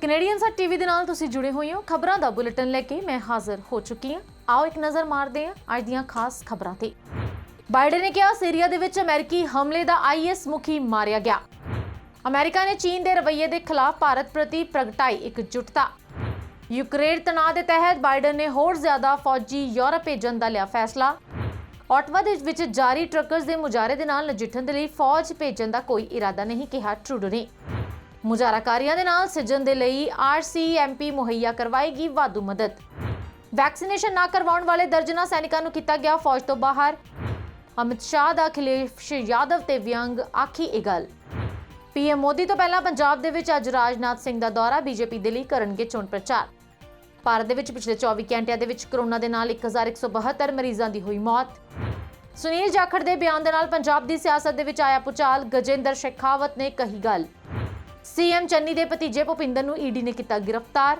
Canadian ਸੱਤ TV ਦੇ ਨਾਲ ਤੁਸੀਂ ਜੁੜੇ ਹੋਏ ਹੋ। ਖਬਰਾਂ ਦਾ ਬੁਲੇਟਿਨ ਲੈ ਕੇ ਮੈਂ ਹਾਜ਼ਰ ਹੋ ਚੁੱਕੀ ਹਾਂ। ਆਓ ਇੱਕ ਨਜ਼ਰ ਮਾਰਦੇ ਹਾਂ ਅੱਜ ਦੀਆਂ ਖਾਸ ਖਬਰਾਂ ਤੇ। ਬਾਈਡਨ ਨੇ ਕਿਹਾ ਸੀਰੀਆ ਦੇ ਵਿੱਚ ਅਮਰੀਕੀ ਹਮਲੇ ਦਾ ਆਈਐਸ ਮੁਖੀ ਮਾਰਿਆ ਗਿਆ। ਅਮਰੀਕਾ ਨੇ ਚੀਨ ਦੇ ਰਵੱਈਏ ਦੇ ਖਿਲਾਫ ਭਾਰਤ ਪ੍ਰਤੀ ਪ੍ਰਗਟਾਈ ਇਕਜੁੱਟਤਾ। ਯੂਕਰੇਨ ਤਣਾਅ ਦੇ ਤਹਿਤ ਬਾਈਡਨ ਨੇ ਹੋਰ ਜ਼ਿਆਦਾ ਫੌਜੀ ਯੂਰਪ ਭੇਜਣ ਦਾ ਲਿਆ ਫੈਸਲਾ। ਆਟਵਾ ਦੇ ਵਿੱਚ ਜਾਰੀ ਟਰੱਕਰਸ ਦੇ ਮੁਜ਼ਾਹਰੇ ਦੇ ਨਾਲ ਨਜਿੱਠਣ ਦੇ ਲਈ ਫੌਜ ਭੇਜਣ ਦਾ ਕੋਈ ਇਰਾਦਾ ਨਹੀਂ, ਕਿਹਾ ਟਰੂਡੋ ਨੇ। ਮੁਜ਼ਾਹਰਾਕਾਰੀਆਂ ਦੇ ਨਾਲ ਸਿੱਝਣ ਦੇ ਲਈ ਆਰਸੀਐਮਪੀ ਮੁਹੱਈਆ ਕਰਵਾਏਗੀ ਵਾਧੂ ਮਦਦ। ਵੈਕਸੀਨੇਸ਼ਨ ਨਾ ਕਰਵਾਉਣ ਵਾਲੇ ਦਰਜਨਾਂ ਸੈਨਿਕਾਂ ਨੂੰ ਕੀਤਾ ਗਿਆ ਫੌਜ ਤੋਂ ਬਾਹਰ। ਅਮਿਤ ਸ਼ਾਹ ਦਾ ਅਖਿਲੇਸ਼ ਯਾਦਵ ਤੇ ਵਿਅੰਗ, ਆਖੀ ਇਹ ਗੱਲ। ਪੀਐਮ ਮੋਦੀ ਤੋਂ ਪਹਿਲਾਂ ਪੰਜਾਬ ਦੇ ਵਿੱਚ ਅੱਜ ਰਾਜਨਾਥ ਸਿੰਘ ਦਾ ਦੌਰਾ, ਬੀਜੇਪੀ ਦੇ ਲਈ ਕਰਨਗੇ ਚੋਣ ਪ੍ਰਚਾਰ। ਭਾਰਤ ਦੇ ਵਿੱਚ ਪਿਛਲੇ 24 ਘੰਟਿਆਂ ਦੇ ਵਿੱਚ ਕਰੋਨਾ ਦੇ ਨਾਲ 1172 ਮਰੀਜ਼ਾਂ ਦੀ ਹੋਈ ਮੌਤ। ਸੁਨੀਲ ਜਾਖੜ ਦੇ ਬਿਆਨ ਦੇ ਨਾਲ ਪੰਜਾਬ ਦੀ ਸਿਆਸਤ ਦੇ ਵਿੱਚ ਆਇਆ ਭੁਚਾਲ, ਗਜੇਂਦਰ ਸ਼ੇਖਾਵਤ ਨੇ ਕਹੀ ਗੱਲ। ਸੀਐਮ ਚੰਨੀ ਦੇ ਭਤੀਜੇ ਭੁਪਿੰਦਰ ਨੂੰ ਈਡੀ ਨੇ ਕੀਤਾ ਗ੍ਰਿਫਤਾਰ।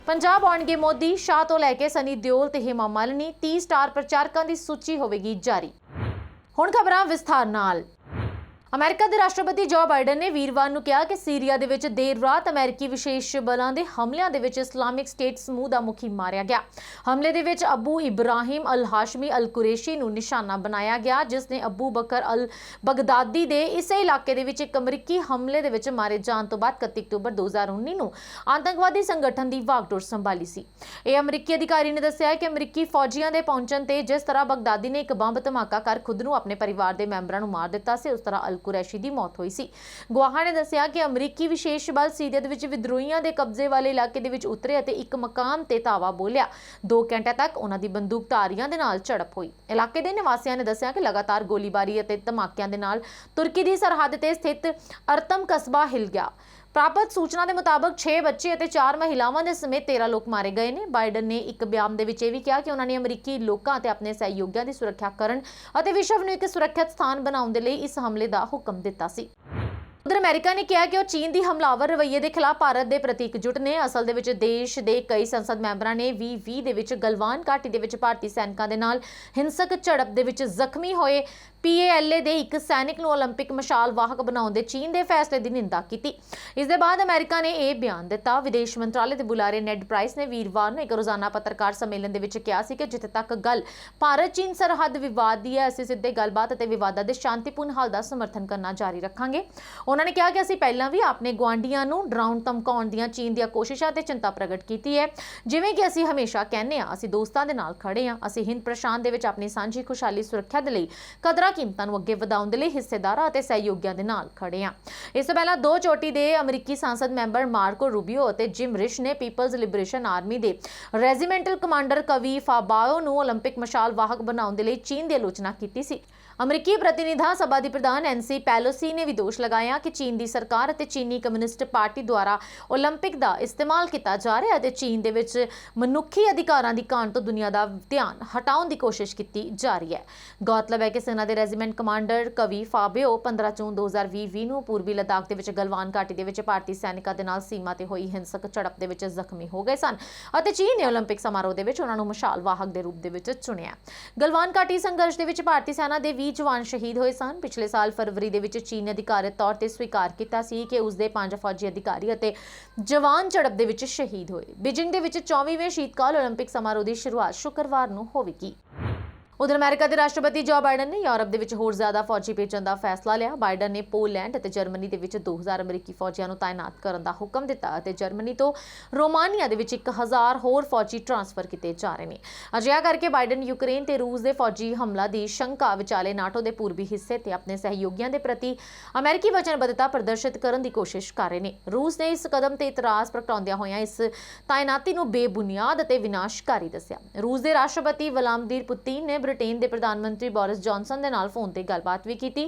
ਪੰਜਾਬ ਆਉਣਗੇ ਮੋਦੀ, ਸ਼ਾਹ ਤੋਂ ਲੈ ਕੇ ਸਨੀ ਦਿਓਲ ਤੇ ਹੇਮਾ ਮਾਲਿਨੀ, 30 ਸਟਾਰ ਪ੍ਰਚਾਰਕਾਂ ਦੀ ਸੂਚੀ ਹੋਵੇਗੀ ਜਾਰੀ। ਹੁਣ ਖਬਰਾਂ ਵਿਸਥਾਰ ਨਾਲ। ਅਮਰੀਕਾ ਦੇ ਰਾਸ਼ਟਰਪਤੀ ਜੋ ਬਾਈਡਨ ਨੇ ਵੀਰਵਾਰ ਨੂੰ ਕਿਹਾ ਕਿ ਸੀਰੀਆ ਦੇ ਵਿੱਚ ਦੇਰ ਰਾਤ ਅਮਰੀਕੀ ਵਿਸ਼ੇਸ਼ ਬਲਾਂ ਦੇ ਹਮਲਿਆਂ ਦੇ ਵਿੱਚ ਇਸਲਾਮਿਕ ਸਟੇਟ ਸਮੂਹ ਦਾ ਮੁਖੀ ਮਾਰਿਆ ਗਿਆ। ਹਮਲੇ ਦੇ ਵਿੱਚ ਅਬੂ ਇਬਰਾਹਿਮ ਅਲ ਹਾਸ਼ਮੀ ਅਲ ਕੁਰੈਸ਼ੀ ਨੂੰ ਨਿਸ਼ਾਨਾ ਬਣਾਇਆ ਗਿਆ, ਜਿਸ ਨੇ ਅਬੂ ਬਕਰ ਅਲ ਬਗਦਾਦੀ ਦੇ ਇਸੇ ਇਲਾਕੇ ਦੇ ਵਿੱਚ ਇੱਕ ਅਮਰੀਕੀ ਹਮਲੇ ਦੇ ਵਿੱਚ ਮਾਰੇ ਜਾਣ ਤੋਂ ਬਾਅਦ 31 ਅਕਤੂਬਰ 2019 ਨੂੰ ਆਤੰਕਵਾਦੀ ਸੰਗਠਨ ਦੀ ਵਾਗਡੋਰ ਸੰਭਾਲੀ ਸੀ। ਇਹ ਅਮਰੀਕੀ ਅਧਿਕਾਰੀ ਨੇ ਦੱਸਿਆ ਕਿ ਅਮਰੀਕੀ ਫੌਜੀਆਂ ਦੇ ਪਹੁੰਚਣ ਤੇ ਜਿਸ ਤਰ੍ਹਾਂ ਬਗਦਾਦੀ ਨੇ ਇੱਕ ਬੰਬ ਧਮਾਕਾ ਕਰ ਖੁਦ ਨੂੰ ਆਪਣੇ ਪਰਿਵਾਰ ਦੇ ਮੈਂਬਰਾਂ ਨੂੰ ਮਾਰ ਦਿੱਤਾ ਸੀ, ਉਸ ਤਰ੍ਹਾਂ ਅਲ ਕੁਰੈਸ਼ੀ ਦੀ ਮੌਤ ਹੋਈ ਸੀ। ਗਵਾਹਾਂ ਨੇ ਦੱਸਿਆ ਕਿ ਅਮਰੀਕੀ ਵਿਸ਼ੇਸ਼ ਬਲ ਸੀਰੀਆ ਦੇ ਵਿੱਚ ਵਿਦਰੋਹੀਆਂ ਦੇ ਕਬਜ਼ੇ ਵਾਲੇ ਇਲਾਕੇ ਦੇ ਵਿੱਚ ਉਤਰੇ ਅਤੇ ਇੱਕ ਮਕਾਨ ਤੇ ਧਾਵਾ ਬੋਲਿਆ। 2 ਘੰਟੇ ਤੱਕ ਉਹਨਾਂ ਦੀ ਬੰਦੂਕਧਾਰੀਆਂ ਦੇ ਨਾਲ ਝੜਪ ਹੋਈ। ਇਲਾਕੇ ਦੇ ਨਿਵਾਸੀਆਂ ਨੇ ਦੱਸਿਆ ਕਿ ਲਗਾਤਾਰ ਗੋਲੀਬਾਰੀ ਅਤੇ ਧਮਾਕਿਆਂ ਦੇ ਨਾਲ ਤੁਰਕੀ ਦੀ ਸਰਹੱਦ ਤੇ ਸਥਿਤ ਅਰਤਮ ਕਸਬਾ ਹਿੱਲ ਗਿਆ। ਪ੍ਰਾਪਤ ਸੂਚਨਾ ਦੇ ਮੁਤਾਬਕ 6 ਬੱਚੇ ਅਤੇ 4 ਮਹਿਲਾਵਾਂ ਦੇ ਸਮੇਤ 13 ਲੋਕ ਮਾਰੇ ਗਏ ਨੇ। ਬਾਈਡਨ ਨੇ ਇੱਕ ਬਿਆਨ ਦੇ ਵਿੱਚ ਇਹ ਵੀ ਕਿਹਾ ਕਿ ਉਹਨਾਂ ਨੇ ਅਮਰੀਕੀ ਲੋਕਾਂ ਅਤੇ ਆਪਣੇ ਸਹਿਯੋਗੀਆਂ ਦੀ ਸੁਰੱਖਿਆ ਕਰਨ ਅਤੇ ਵਿਸ਼ਵ ਨੂੰ ਇੱਕ ਸੁਰੱਖਿਅਤ ਸਥਾਨ ਬਣਾਉਣ ਦੇ ਲਈ ਇਸ ਹਮਲੇ ਦਾ ਹੁਕਮ ਦਿੱਤਾ ਸੀ। ਉਧਰ ਅਮਰੀਕਾ ਨੇ ਕਿਹਾ ਕਿ ਉਹ ਚੀਨ ਦੀ ਹਮਲਾਵਰ ਰਵੱਈਏ ਦੇ ਖਿਲਾਫ ਭਾਰਤ ਦੇ ਪ੍ਰਤੀ ਇਕਜੁੱਟ ਨੇ। ਅਸਲ ਦੇ ਵਿੱਚ ਦੇਸ਼ ਦੇ ਕਈ ਸੰਸਦ ਮੈਂਬਰਾਂ ਨੇ 2020 ਦੇ ਵਿੱਚ ਗਲਵਾਨ ਘਾਟੀ ਦੇ ਵਿੱਚ ਭਾਰਤੀ ਸੈਨਿਕਾਂ ਦੇ ਨਾਲ ਹਿੰਸਕ ਝੜਪ ਦੇ ਵਿੱਚ ਜ਼ਖਮੀ ਹੋਏ PALA ਦੇ ਇੱਕ ਸੈਨਿਕ ਨੂੰ ਓਲੰਪਿਕ ਮਸ਼ਾਲ ਵਾਹਕ ਬਣਾਉਣ ਦੇ ਚੀਨ ਦੇ ਫੈਸਲੇ ਦੀ ਨਿੰਦਾ ਕੀਤੀ। ਇਸ ਦੇ ਬਾਅਦ ਅਮਰੀਕਾ ਨੇ ਇਹ ਬਿਆਨ ਦਿੱਤਾ। ਵਿਦੇਸ਼ ਮੰਤਰਾਲੇ ਦੇ ਬੁਲਾਰੇ ਨੈਡ ਪ੍ਰਾਈਸ ਨੇ ਵੀਰਵਾਰ ਨੂੰ ਇੱਕ ਰੋਜ਼ਾਨਾ ਪੱਤਰਕਾਰ ਸੰਮੇਲਨ ਦੇ ਵਿੱਚ ਕਿਹਾ ਸੀ ਕਿ ਜਿੱਥੇ ਤੱਕ ਗੱਲ ਭਾਰਤ ਚੀਨ ਸਰਹੱਦ ਵਿਵਾਦ ਦੀ ਹੈ, ਅਸੀਂ ਸਿੱਧੇ ਗੱਲਬਾਤ ਅਤੇ ਵਿਵਾਦਾਂ ਦੇ ਸ਼ਾਂਤੀਪੂਰਨ ਹੱਲ ਦਾ ਸਮਰਥਨ ਕਰਨਾ ਜਾਰੀ ਰੱਖਾਂਗੇ। ਉਹਨਾਂ ਨੇ ਕਿਹਾ ਕਿ ਅਸੀਂ ਪਹਿਲਾਂ ਵੀ ਆਪਣੇ ਗੁਆਂਢੀਆਂ ਨੂੰ ਡਰਾਉਣ ਧਮਕਾਉਣ ਦੀਆਂ ਚੀਨ ਦੀਆਂ ਕੋਸ਼ਿਸ਼ਾਂ ਤੇ ਚਿੰਤਾ ਪ੍ਰਗਟ ਕੀਤੀ ਹੈ। ਜਿਵੇਂ ਕਿ ਅਸੀਂ ਹਮੇਸ਼ਾ ਕਹਿੰਦੇ ਹਾਂ, ਅਸੀਂ ਦੋਸਤਾਂ ਦੇ ਨਾਲ ਖੜੇ ਹਾਂ। ਅਸੀਂ ਹਿੰਦ ਪ੍ਰਸ਼ਾਂਤ ਦੇ ਵਿੱਚ ਆਪਣੀ ਸਾਂਝੀ ਖੁਸ਼ਹਾਲੀ ਸੁਰੱਖਿਆ ਦੇ ਲਈ ਕਦਰਾਂ ਕੀਮਤਾਂ ਨੂੰ ਅੱਗੇ ਵਧਾਉਣ ਦੇ ਲਈ ਹਿੱਸੇਦਾਰਾਂ ਅਤੇ ਸਹਿਯੋਗੀਆਂ ਦੇ ਨਾਲ ਖੜੇ ਹਾਂ। ਇਸ ਤੋਂ ਪਹਿਲਾਂ 2 ਚੋਟੀ ਦੇ ਅਮਰੀਕੀ ਸੰਸਦ ਮੈਂਬਰ ਮਾਰਕੋ ਰੂਬੀਓ ਅਤੇ ਜਿਮ ਰਿਸ਼ ਨੇ ਪੀਪਲਜ਼ ਲਿਬਰੇਸ਼ਨ ਆਰਮੀ ਦੇ ਰੈਜੀਮੈਂਟਲ ਕਮਾਂਡਰ ਕਵੀ ਫਾਬਾਓ ਨੂੰ ਓਲੰਪਿਕ ਮਸ਼ਾਲ ਵਾਹਕ ਬਣਾਉਣ ਦੇ ਲਈ ਚੀਨ ਦੀ ਆਲੋਚਨਾ ਕੀਤੀ ਸੀ। ਅਮਰੀਕੀ ਪ੍ਰਤੀਨਿਧਾਂ ਸਭਾ ਦੀ ਪ੍ਰਧਾਨ NC ਪੈਲੋਸੀ ਨੇ ਵੀ ਦੋਸ਼ ਲਗਾਇਆ ਕਿ ਚੀਨ ਦੀ ਸਰਕਾਰ ਅਤੇ ਚੀਨੀ ਕਮਿਊਨਿਸਟ ਪਾਰਟੀ ਦੁਆਰਾ ਓਲੰਪਿਕ ਦਾ ਇਸਤੇਮਾਲ ਕੀਤਾ ਜਾ ਰਿਹਾ ਹੈ ਅਤੇ ਚੀਨ ਦੇ ਵਿੱਚ ਮਨੁੱਖੀ ਅਧਿਕਾਰਾਂ ਦੀ ਘਾਟ ਤੋਂ ਦੁਨੀਆ ਦਾ ਧਿਆਨ ਹਟਾਉਣ ਦੀ ਕੋਸ਼ਿਸ਼ ਕੀਤੀ ਜਾ ਰਹੀ ਹੈ। ਗੌਰਤਲਬ ਹੈ ਕਿ ਸੈਨਾ ਦੇ ਰੈਜੀਮੈਂਟ ਕਮਾਂਡਰ ਕਵੀ ਫਾਬਿਓ 15 ਜੂਨ 2020 ਨੂੰ ਪੂਰਬੀ ਲਦਾਖ ਦੇ ਵਿੱਚ ਗਲਵਾਨ ਘਾਟੀ ਦੇ ਵਿੱਚ ਭਾਰਤੀ ਸੈਨਿਕਾਂ ਦੇ ਨਾਲ ਸੀਮਾ ਤੇ ਹੋਈ ਹਿੰਸਕ ਝੜਪ ਦੇ ਵਿੱਚ ਜ਼ਖਮੀ ਹੋ ਗਏ ਸਨ ਅਤੇ ਚੀਨ ਨੇ ਓਲੰਪਿਕ ਸਮਾਰੋਹ ਦੇ ਵਿੱਚ ਉਹਨਾਂ ਨੂੰ ਮਸ਼ਾਲ ਵਾਹਕ ਦੇ ਰੂਪ ਦੇ ਵਿੱਚ ਚੁਣਿਆ। ਗਲਵਾਨ ਘਾਟੀ ਸੰਘਰਸ਼ ਦੇ ਵਿੱਚ ਭਾਰਤੀ ਸੈਨਾ ਦੇ 20 ਜਵਾਨ ਸ਼ਹੀਦ ਹੋਏ ਸਨ। ਪਿਛਲੇ ਸਾਲ ਫਰਵਰੀ ਦੇ ਵਿੱਚ ਚੀਨ ਨੇ ਅਧਿਕਾਰਤ ਤੌਰ ਤੇ ਸਵੀਕਾਰ ਕੀਤਾ ਸੀ ਕਿ ਉਸ ਦੇ 5 ਫੌਜੀ ਅਧਿਕਾਰੀ ਅਤੇ ਜਵਾਨ ਝੜਪ ਦੇ ਵਿੱਚ ਸ਼ਹੀਦ ਹੋਏ। ਬੀਜਿੰਗ ਦੇ ਵਿੱਚ 24ਵੇਂ ਸ਼ੀਤਕਾਲ ਓਲੰਪਿਕ ਸਮਾਰੋਹ ਦੀ ਸ਼ੁਰੂਆਤ ਸ਼ੁੱਕਰਵਾਰ ਨੂੰ ਹੋਵੇਗੀ। ਉਧਰ ਅਮਰੀਕਾ ਦੇ ਰਾਸ਼ਟਰਪਤੀ ਜੋ ਬਾਈਡਨ ਨੇ ਯੂਰਪ ਦੇ ਵਿੱਚ ਹੋਰ ਜ਼ਿਆਦਾ ਫੌਜੀ ਭੇਜਣ ਦਾ ਫੈਸਲਾ ਲਿਆ। ਬਾਈਡਨ ਨੇ ਪੋਲੈਂਡ ਅਤੇ ਜਰਮਨੀ ਦੇ ਵਿੱਚ 2000 ਅਮਰੀਕੀ ਫੌਜੀਆਂ ਨੂੰ ਤਾਇਨਾਤ ਕਰਨ ਦਾ ਹੁਕਮ ਦਿੱਤਾ ਅਤੇ ਜਰਮਨੀ ਤੋਂ ਰੋਮਾਨੀਆ ਦੇ ਵਿੱਚ 1000 ਹੋਰ ਫੌਜੀ ਟ੍ਰਾਂਸਫਰ ਕੀਤੇ ਜਾ ਰਹੇ ਨੇ। ਅਜਿਹਾ ਕਰਕੇ ਬਾਈਡਨ ਯੂਕਰੇਨ ਤੇ ਰੂਸ ਦੇ ਫੌਜੀ ਹਮਲਾ ਦੀ ਸ਼ੰਕਾ ਵਿਚਾਲੇ ਨਾਟੋ ਦੇ ਪੂਰਬੀ ਹਿੱਸੇ ਤੇ ਆਪਣੇ ਸਹਿਯੋਗੀਆਂ ਦੇ ਪ੍ਰਤੀ ਅਮਰੀਕੀ ਵਚਨਬੱਧਤਾ ਪ੍ਰਦਰਸ਼ਿਤ ਕਰਨ ਦੀ ਕੋਸ਼ਿਸ਼ ਕਰ ਰਹੇ ਨੇ। ਰੂਸ ਨੇ ਇਸ ਕਦਮ ਤੇ ਇਤਰਾਜ਼ ਪ੍ਰਗਟਾਉਂਦਿਆਂ ਹੋਇਆਂ ਇਸ ਤਾਇਨਾਤੀ ਨੂੰ ਬੇਬੁਨਿਆਦ ਅਤੇ ਵਿਨਾਸ਼ਕਾਰੀ ਦੱਸਿਆ। ਰੂਸ ਦੇ ਰਾਸ਼ਟਰਪਤੀ ਵਲਾਦੀਮੀਰ ਪੁਤਿਨ ਨੇ ਬ੍ਰਿਟੇਨ ਦੇ ਪ੍ਰਧਾਨ ਮੰਤਰੀ ਬੋਰਿਸ ਜੌਨਸਨ ਦੇ ਨਾਲ ਫੋਨ ਤੇ ਗੱਲਬਾਤ ਵੀ ਕੀਤੀ।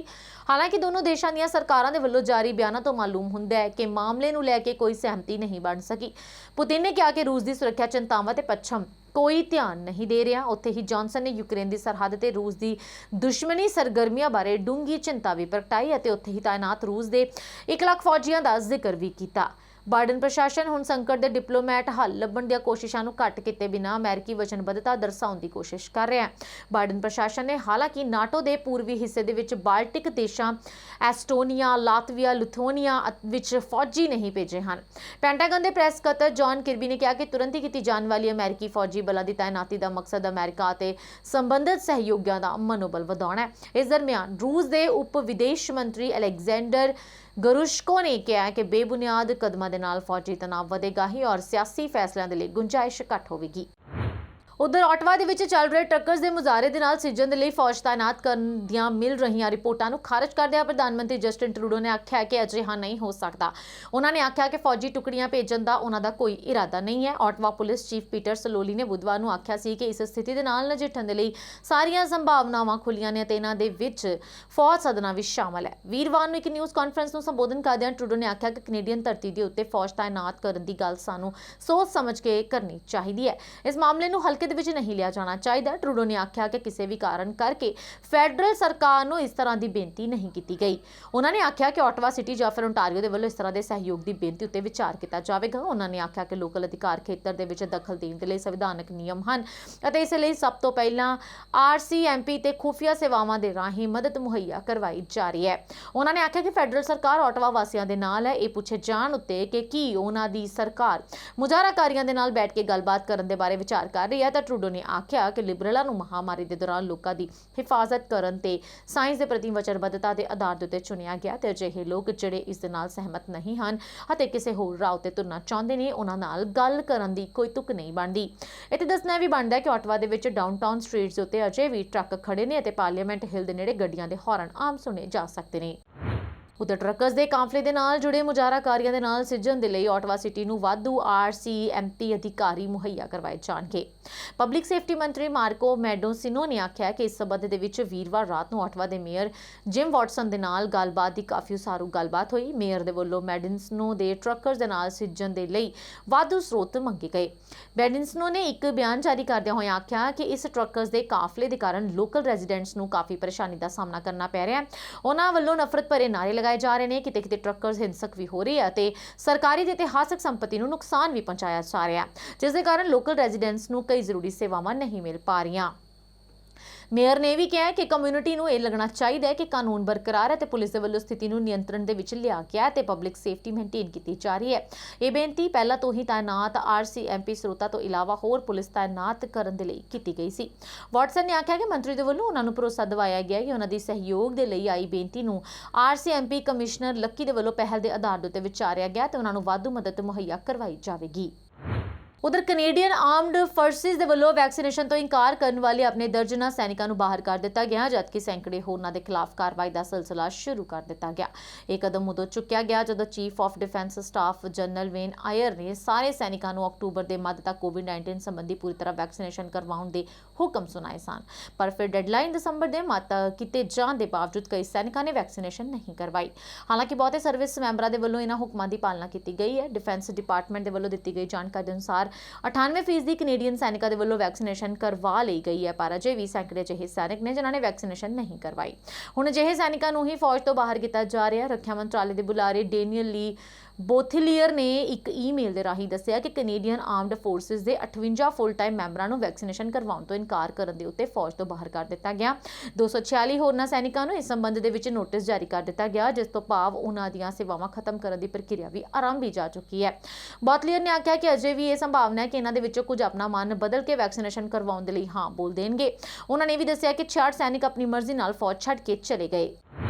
ਹਾਲਾਂਕਿ ਦੋਨੋਂ ਦੇਸ਼ਾਂ ਦੀਆਂ ਸਰਕਾਰਾਂ ਦੇ ਵੱਲੋਂ ਜਾਰੀ ਬਿਆਨਾਂ ਤੋਂ ਮਾਲੂਮ ਹੁੰਦਾ ਹੈ ਕਿ ਮਾਮਲੇ ਨੂੰ ਲੈ ਕੇ ਕੋਈ ਸਹਿਮਤੀ ਨਹੀਂ ਬਣ ਸਕੀ। ਪੁਤਿਨ ਨੇ ਕਿਹਾ ਕਿ ਰੂਸ ਦੀ ਸੁਰੱਖਿਆ ਚਿੰਤਾਵਾਂ ਤੇ ਪੱਛਮ ਕੋਈ ਧਿਆਨ ਨਹੀਂ ਦੇ ਰਿਹਾ। ਉੱਥੇ ਹੀ ਜੌਨਸਨ ਨੇ ਯੂਕਰੇਨ ਦੀ ਸਰਹੱਦ ਤੇ ਰੂਸ ਦੀ ਦੁਸ਼ਮਣੀ ਸਰਗਰਮੀਆਂ ਬਾਰੇ ਡੂੰਘੀ ਚਿੰਤਾ ਵੀ ਪ੍ਰਗਟਾਈ ਅਤੇ ਉੱਥੇ ਹੀ ਤਾਇਨਾਤ ਰੂਸ ਦੇ 1 ਲੱਖ ਫੌਜੀਆਂ ਦਾ ਜ਼ਿਕਰ ਵੀ ਕੀਤਾ। ਬਾਈਡਨ ਪ੍ਰਸ਼ਾਸਨ ਹੁਣ ਸੰਕਟ ਦੇ ਡਿਪਲੋਮੈਟ ਹੱਲ ਲੱਭਣ ਦੀਆਂ ਕੋਸ਼ਿਸ਼ਾਂ ਨੂੰ ਘੱਟ ਕੀਤੇ ਬਿਨਾਂ ਅਮਰੀਕੀ ਵਚਨਬੱਧਤਾ ਦਰਸਾਉਣ ਦੀ ਕੋਸ਼ਿਸ਼ ਕਰ ਰਿਹਾ ਹੈ। ਬਾਈਡਨ ਪ੍ਰਸ਼ਾਸਨ ਨੇ ਹਾਲਾਂਕਿ ਨਾਟੋ ਦੇ ਪੂਰਬੀ ਹਿੱਸੇ ਦੇ ਵਿੱਚ ਬਾਲਟਿਕ ਦੇਸ਼ਾਂ ਐਸਟੋਨੀਆ, ਲਾਤਵੀਆ, ਲਿਥੂਆਨੀਆ ਵਿੱਚ ਫੌਜੀ ਨਹੀਂ ਭੇਜੇ ਹਨ। ਪੈਂਟਾਗਨ ਦੇ ਪ੍ਰੈਸ ਸਕੱਤਰ ਜੌਨ ਕਿਰਬੀ ਨੇ ਕਿਹਾ ਕਿ ਤੁਰੰਤ ਹੀ ਕੀਤੀ ਜਾਣ ਵਾਲੀ ਅਮਰੀਕੀ ਫੌਜੀ ਬਲਾਂ ਦੀ ਤਾਇਨਾਤੀ ਦਾ ਮਕਸਦ ਅਮਰੀਕਾ ਅਤੇ ਸੰਬੰਧਿਤ ਸਹਿਯੋਗੀਆਂ ਦਾ ਮਨੋਬਲ ਵਧਾਉਣਾ ਹੈ। ਇਸ ਦਰਮਿਆਨ ਰੂਸ ਦੇ ਉਪ ਵਿਦੇਸ਼ ਮੰਤਰੀ ਅਲੈਗਜ਼ੈਂਡਰ ਗਰੁਸ਼ਕੋ ਨੇ ਕਿਹਾ ਕਿ ਬੇਬੁਨਿਆਦ ਕਦਮਾਂ ਦੇ ਨਾਲ ਫੌਜੀ ਤਣਾਅ ਵਧੇਗਾ ਹੀ ਔਰ ਸਿਆਸੀ ਫੈਸਲਿਆਂ ਦੇ ਲਈ ਗੁੰਜਾਇਸ਼ ਘੱਟ ਹੋਵੇਗੀ। ਉਧਰ ਆਟਵਾ ਦੇ ਵਿੱਚ ਚੱਲ ਰਹੇ ਟਰੱਕਰਸ ਦੇ ਮੁਜ਼ਾਹਰੇ ਦੇ ਨਾਲ ਸਿੱਝਣ ਦੇ ਲਈ ਫੌਜ ਤਾਇਨਾਤ ਕਰਨ ਦੀਆਂ ਮਿਲ ਰਹੀਆਂ ਰਿਪੋਰਟਾਂ ਨੂੰ ਖਾਰਜ ਕਰਦਿਆਂ ਪ੍ਰਧਾਨ ਮੰਤਰੀ ਜਸਟਿਨ ਟਰੂਡੋ ਨੇ ਆਖਿਆ ਕਿ ਅਜਿਹਾ ਨਹੀਂ ਹੋ ਸਕਦਾ। ਉਹਨਾਂ ਨੇ ਆਖਿਆ ਕਿ ਫੌਜੀ ਟੁਕੜੀਆਂ ਭੇਜਣ ਦਾ ਉਹਨਾਂ ਦਾ ਕੋਈ ਇਰਾਦਾ ਨਹੀਂ ਹੈ। Ottawa police chief Peter slowly ਨੇ ਬੁੱਧਵਾਰ ਨੂੰ ਆਖਿਆ ਸੀ ਕਿ ਇਸ ਸਥਿਤੀ ਦੇ ਨਾਲ ਨਜਿੱਠਣ ਦੇ ਲਈ ਸਾਰੀਆਂ ਸੰਭਾਵਨਾਵਾਂ ਖੁੱਲੀਆਂ ਨੇ ਅਤੇ ਇਹਨਾਂ ਦੇ ਵਿੱਚ ਫੌਜ ਸਦਨਾ ਵੀ ਸ਼ਾਮਲ ਹੈ। ਵੀਰਵਾਰ ਨੂੰ ਇੱਕ ਨਿਊਜ਼ ਕਾਨਫਰੰਸ ਨੂੰ ਸੰਬੋਧਨ ਕਰਦਿਆਂ ਟਰੂਡੋ ਨੇ ਆਖਿਆ ਕਿ ਕੈਨੇਡੀਅਨ ਧਰਤੀ ਦੇ ਉੱਤੇ ਫੌਜ ਤਾਇਨਾਤ ਕਰਨ ਦੀ ਗੱਲ ਸਾਨੂੰ ਸੋਚ ਸਮਝ ਕੇ ਕਰਨੀ ਚਾਹੀਦੀ ਹੈ। ਇਸ ਮਾਮਲੇ ਨੂੰ ਹਲਕੇ ਦੇ ਵਿੱਚ ਨਹੀਂ ਲਿਆ ਜਾਣਾ ਚਾਹੀਦਾ। ਟਰੂਡੋ ਨੇ ਆਖਿਆ ਕਿ ਕਿਸੇ ਵੀ ਕਾਰਨ ਕਰਕੇ ਫੈਡਰਲ ਸਰਕਾਰ ਨੂੰ ਇਸ ਤਰ੍ਹਾਂ ਦੀ ਬੇਨਤੀ ਨਹੀਂ ਕੀਤੀ ਗਈ। ਉਹਨਾਂ ਨੇ ਆਖਿਆ ਕਿ ਆਟਵਾ ਸਿਟੀ ਜਾਂ ਫਿਰ ਓਨਟਾਰੀਓ ਦੇ ਵੱਲੋਂ ਇਸ ਤਰ੍ਹਾਂ ਦੇ ਸਹਿਯੋਗ ਦੀ ਬੇਨਤੀ ਉੱਤੇ ਵਿਚਾਰ ਕੀਤਾ ਜਾਵੇਗਾ। ਉਹਨਾਂ ਨੇ ਆਖਿਆ ਕਿ ਲੋਕਲ ਅਧਿਕਾਰ ਖੇਤਰ ਦੇ ਵਿੱਚ ਦਖਲ ਦੇਣ ਦੇ ਲਈ ਸੰਵਿਧਾਨਕ ਨਿਯਮ ਹਨ ਅਤੇ ਇਸ ਲਈ ਸਭ ਤੋਂ ਪਹਿਲਾਂ RCMP ਤੇ ਖੁਫੀਆ ਸੇਵਾਵਾਂ ਦੇ ਰਾਹੀਂ ਮਦਦ ਮੁਹੱਈਆ ਕਰਵਾਈ ਜਾ ਰਹੀ ਹੈ। ਉਹਨਾਂ ਨੇ ਆਖਿਆ ਕਿ ਫੈਡਰਲ ਸਰਕਾਰ ਆਟਵਾ ਵਾਸੀਆਂ ਦੇ ਨਾਲ ਹੈ। ਇਹ ਪੁੱਛੇ ਜਾਣ ਉੱਤੇ ਕਿ ਕੀ ਉਹਨਾਂ ਦੀ ਸਰਕਾਰ ਮੁਜ਼ਾਹਰਾਕਾਰੀਆਂ ਦੇ ਨਾਲ ਬੈਠ ਕੇ ਗੱਲਬਾਤ ਕਰਨ ਦੇ ਬਾਰੇ ਵਿਚਾਰ ਕਰ ਰਹੀ ਹੈ ਤਾਂ ਟਰੂਡੋ ਨੇ ਆਖਿਆ ਕਿ ਲਿਬਰਲਾਂ ਨੂੰ ਮਹਾਮਾਰੀ ਦੇ ਦੌਰਾਨ ਲੋਕਾਂ ਦੀ ਹਿਫਾਜ਼ਤ ਕਰਨ ਤੇ ਸਾਇੰਸ ਦੇ ਪ੍ਰਤੀ ਵਚਨਬੱਧਤਾ ਦੇ ਆਧਾਰ ਦੇ ਉੱਤੇ ਚੁਣਿਆ ਗਿਆ ਤੇ ਅਜਿਹੇ ਲੋਕ ਜਿਹੜੇ ਇਸ ਦੇ ਨਾਲ ਸਹਿਮਤ ਨਹੀਂ ਹਨ ਅਤੇ ਕਿਸੇ ਹੋਰ ਰਾਹ ਉੱਤੇ ਤੁਰਨਾ ਚਾਹੁੰਦੇ ਨੇ ਉਹਨਾਂ ਨਾਲ ਗੱਲ ਕਰਨ ਦੀ ਕੋਈ ਤੁਕ ਨਹੀਂ ਬਣਦੀ। ਇੱਥੇ ਦੱਸਣਾ ਵੀ ਬਣਦਾ ਕਿ ਆਟਵਾ ਦੇ ਵਿੱਚ ਡਾਊਨਟਾਊਨ ਸਟਰੀਟਸ ਉੱਤੇ ਅਜੇ ਵੀ ਟਰੱਕ ਖੜੇ ਨੇ ਅਤੇ ਪਾਰਲੀਮੈਂਟ ਹਿੱਲ ਦੇ ਨੇੜੇ ਗੱਡੀਆਂ ਦੇ ਹਾਰਨ ਆਮ ਸੁਣੇ ਜਾ ਸਕਦੇ ਨੇ। ਉਧਰ ਟਰੱਕਰਸ ਦੇ ਕਾਫਲੇ ਦੇ ਨਾਲ ਜੁੜੇ ਮੁਜ਼ਾਹਰਾਕਾਰੀਆਂ ਦੇ ਨਾਲ ਸਿੱਝਣ ਦੇ ਲਈ ਆਟਵਾ ਸਿਟੀ ਨੂੰ ਵਾਧੂ RCMP ਅਧਿਕਾਰੀ ਮੁਹੱਈਆ ਕਰਵਾਏ ਜਾਣਗੇ। ਪਬਲਿਕ ਸੇਫਟੀ ਮੰਤਰੀ ਮਾਰਕੋ ਮੈਡੋਸਿਨੋ ਨੇ ਆਖਿਆ ਕਿ ਇਸ ਸਬੰਧ ਦੇ ਵਿੱਚ ਵੀਰਵਾਰ ਰਾਤ ਨੂੰ ਆਟਵਾ ਦੇ ਮੇਅਰ ਜਿਮ ਵਾਟਸਨ ਦੇ ਨਾਲ ਗੱਲਬਾਤ ਦੀ ਕਾਫੀ ਉਸਾਰੂ ਗੱਲਬਾਤ ਹੋਈ। ਮੇਅਰ ਦੇ ਵੱਲੋਂ ਮੈਡਿਸਨੋ ਦੇ ਟਰੱਕਰਸ ਦੇ ਨਾਲ ਸਿੱਝਣ ਦੇ ਲਈ ਵਾਧੂ ਸਰੋਤ ਮੰਗੇ ਗਏ। ਮੈਡਿਸਨੋ ਨੇ ਇੱਕ ਬਿਆਨ ਜਾਰੀ ਕਰਦਿਆਂ ਹੋਇਆ ਆਖਿਆ ਕਿ ਇਸ ਟਰੱਕਰਸ ਦੇ ਕਾਫਲੇ ਦੇ ਕਾਰਨ ਲੋਕਲ ਰੈਜ਼ੀਡੈਂਟਸ ਨੂੰ ਕਾਫੀ ਪਰੇਸ਼ਾਨੀ ਦਾ ਸਾਹਮਣਾ ਕਰਨਾ ਪੈ ਰਿਹਾ ਹੈ। ਉਹਨਾਂ ਵੱਲੋਂ ਨਫ਼ਰਤ ਭਰੇ ਨਾਅਰੇ ਲਗਾਏ ਜਾ ਰਹੇ ਨੇ, ਕਿਤੇ ਟਰੱਕਰਸ ਹਿੰਸਕ ਵੀ ਹੋ ਰਹੇ ਆ ਅਤੇ ਸਰਕਾਰੀ ਤੇ ਇਤਿਹਾਸਕ ਸੰਪਤੀ ਨੂੰ ਨੁਕਸਾਨ ਵੀ ਪਹੁੰਚਾਇਆ ਜਾ ਰਿਹਾ, ਜਿਸ ਦੇ ਕਾਰਨ ਲੋਕਲ ਰੈਜ਼ੀਡੈਂਟਸ ਨੂੰ ਕਈ ਜ਼ਰੂਰੀ ਸੇਵਾਵਾਂ ਨਹੀਂ ਮਿਲ ਪਾ ਰਹੀਆਂ। ਮੇਅਰ ਨੇ ਵੀ ਕਿਹਾ ਕਿ ਕਮਿਊਨਿਟੀ ਨੂੰ ਇਹ ਲੱਗਣਾ ਚਾਹੀਦਾ ਹੈ ਕਿ ਕਾਨੂੰਨ ਬਰਕਰਾਰ ਹੈ ਤੇ ਪੁਲਿਸ ਦੇ ਵੱਲੋਂ ਸਥਿਤੀ ਨੂੰ ਨਿਯੰਤਰਣ ਦੇ ਵਿੱਚ ਲਿਆ ਗਿਆ ਤੇ ਪਬਲਿਕ ਸੇਫਟੀ ਮੇਨਟੇਨ ਕੀਤੀ ਜਾ ਰਹੀ ਹੈ। ਇਹ ਬੇਨਤੀ ਪਹਿਲਾਂ ਤੋਂ ਹੀ ਤਾਇਨਾਤ RCMP ਸਰੋਤਾਂ ਤੋਂ ਇਲਾਵਾ ਹੋਰ ਪੁਲਿਸ ਤਾਇਨਾਤ ਕਰਨ ਦੇ ਲਈ ਕੀਤੀ ਗਈ ਸੀ। ਵਾਟਸਨ ਨੇ ਆਖਿਆ ਕਿ ਮੰਤਰੀ ਦੇ ਵੱਲੋਂ ਉਹਨਾਂ ਨੂੰ ਭਰੋਸਾ ਦਿਵਾਇਆ ਗਿਆ ਕਿ ਉਹਨਾਂ ਦੀ ਸਹਿਯੋਗ ਦੇ ਲਈ ਆਈ ਬੇਨਤੀ ਨੂੰ RCMP ਕਮਿਸ਼ਨਰ ਲੱਕੀ ਦੇ ਵੱਲੋਂ ਪਹਿਲ ਦੇ ਆਧਾਰ ਉੱਤੇ ਵਿਚਾਰਿਆ ਗਿਆ ਤੇ ਉਹਨਾਂ ਨੂੰ ਵਾਧੂ ਮਦਦ ਮੁਹੱਈਆ ਕਰਵਾਈ ਜਾਵੇਗੀ। ਉਧਰ ਕੈਨੇਡੀਅਨ ਆਰਮਡ ਫੋਰਸਿਸ ਦੇ ਵੱਲੋਂ ਵੈਕਸੀਨੇਸ਼ਨ ਤੋਂ ਇਨਕਾਰ ਕਰਨ ਵਾਲੇ ਆਪਣੇ ਦਰਜਨਾਂ ਸੈਨਿਕਾਂ ਨੂੰ ਬਾਹਰ ਕਰ ਦਿੱਤਾ ਗਿਆ, ਜਦਕਿ ਸੈਂਕੜੇ ਹੋਰਨਾਂ ਦੇ ਖਿਲਾਫ ਕਾਰਵਾਈ ਦਾ ਸਿਲਸਿਲਾ ਸ਼ੁਰੂ ਕਰ ਦਿੱਤਾ ਗਿਆ। ਇਹ ਕਦਮ ਉਦੋਂ ਚੁੱਕਿਆ ਗਿਆ ਜਦੋਂ chief of defence staff general vein air ਨੇ ਸਾਰੇ ਸੈਨਿਕਾਂ ਨੂੰ ਅਕਤੂਬਰ ਦੇ ਮੱਧ ਤੱਕ ਕੋਵਿਡ-19 ਸੰਬੰਧੀ ਪੂਰੀ ਤਰ੍ਹਾਂ ਵੈਕਸੀਨੇਸ਼ਨ ਕਰਵਾਉਣ ਦੇ ਹੁਕਮ ਸੁਣਾਏ ਸਨ। ਪਰ ਫਿਰ ਡੈਡਲਾਈਨ ਦਸੰਬਰ ਦੇ ਮੱਧ ਕੀਤੇ ਜਾਣ ਦੇ ਬਾਵਜੂਦ ਕਈ ਸੈਨਿਕਾਂ ਨੇ ਵੈਕਸੀਨੇਸ਼ਨ ਨਹੀਂ ਕਰਵਾਈ। ਹਾਲਾਂਕਿ ਬਹੁਤੇ ਸਰਵਿਸ ਮੈਂਬਰਾਂ ਦੇ ਵੱਲੋਂ ਇਹਨਾਂ ਹੁਕਮਾਂ ਦੀ ਪਾਲਣਾ ਕੀਤੀ ਗਈ ਹੈ। ਡਿਫੈਂਸ ਡਿਪਾਰਟਮੈਂਟ ਦੇ ਵੱਲੋਂ ਦਿੱਤੀ ਗਈ ਜਾਣਕਾਰੀ ਅਨੁਸਾਰ 98% ਕੈਨੇਡੀਅਨ ਸੈਨਿਕਾਂ ਦੇ ਵੱਲੋਂ ਵੈਕਸੀਨੇਸ਼ਨ ਕਰਵਾ ਲਈ ਗਈ ਹੈ, ਪਰ ਅਜੇ ਵੀ ਸੈਂਕੜੇ ਅਜਿਹੇ ਸੈਨਿਕ ਨੇ ਜਿਨ੍ਹਾਂ ਨੇ ਵੈਕਸੀਨੇਸ਼ਨ ਨਹੀਂ ਕਰਵਾਈ। ਹੁਣ ਅਜਿਹੇ ਸੈਨਿਕਾਂ ਨੂੰ ਹੀ ਫੌਜ ਤੋਂ ਬਾਹਰ ਕੀਤਾ ਜਾ ਰਿਹਾ। ਰੱਖਿਆ ਮੰਤਰਾਲੇ ਦੇ ਬੁਲਾਰੇ ਡੇਨੀਅਲ ਲੀ ਬੋਥੀਲੀਅਰ ਨੇ ਇੱਕ ਈਮੇਲ ਦੇ ਰਾਹੀਂ ਦੱਸਿਆ ਕਿ ਕੈਨੇਡੀਅਨ ਆਰਮਡ ਫੋਰਸਿਸ ਦੇ 58 ਫੁੱਲ ਟਾਈਮ ਮੈਂਬਰਾਂ ਨੂੰ ਵੈਕਸੀਨੇਸ਼ਨ ਕਰਵਾਉਣ ਤੋਂ ਇਨਕਾਰ ਕਰਨ ਦੇ ਉੱਤੇ ਫੌਜ ਤੋਂ ਬਾਹਰ ਕਰ ਦਿੱਤਾ ਗਿਆ। 246 ਹੋਰਨਾਂ ਸੈਨਿਕਾਂ ਨੂੰ ਇਸ ਸੰਬੰਧ ਦੇ ਵਿੱਚ ਨੋਟਿਸ ਜਾਰੀ ਕਰ ਦਿੱਤਾ ਗਿਆ, ਜਿਸ ਤੋਂ ਭਾਵ ਉਹਨਾਂ ਦੀਆਂ ਸੇਵਾਵਾਂ ਖਤਮ ਕਰਨ ਦੀ ਪ੍ਰਕਿਰਿਆ ਵੀ ਆਰੰਭੀ ਜਾ ਚੁੱਕੀ ਹੈ। ਬੋਥਲੀਅਰ ਨੇ ਆਖਿਆ ਕਿ ਅਜੇ ਵੀ ਇਹ ਸੰਭਾਵਨਾ ਹੈ ਕਿ ਇਹਨਾਂ ਦੇ ਵਿੱਚੋਂ ਕੁਝ ਆਪਣਾ ਮਨ ਬਦਲ ਕੇ ਵੈਕਸੀਨੇਸ਼ਨ ਕਰਵਾਉਣ ਦੇ ਲਈ ਹਾਂ ਬੋਲ ਦੇਣਗੇ। ਉਹਨਾਂ ਨੇ ਵੀ ਦੱਸਿਆ ਕਿ 66 ਸੈਨਿਕ ਆਪਣੀ ਮਰਜ਼ੀ ਨਾਲ ਫੌਜ ਛੱਡ ਕੇ ਚਲੇ ਗਏ।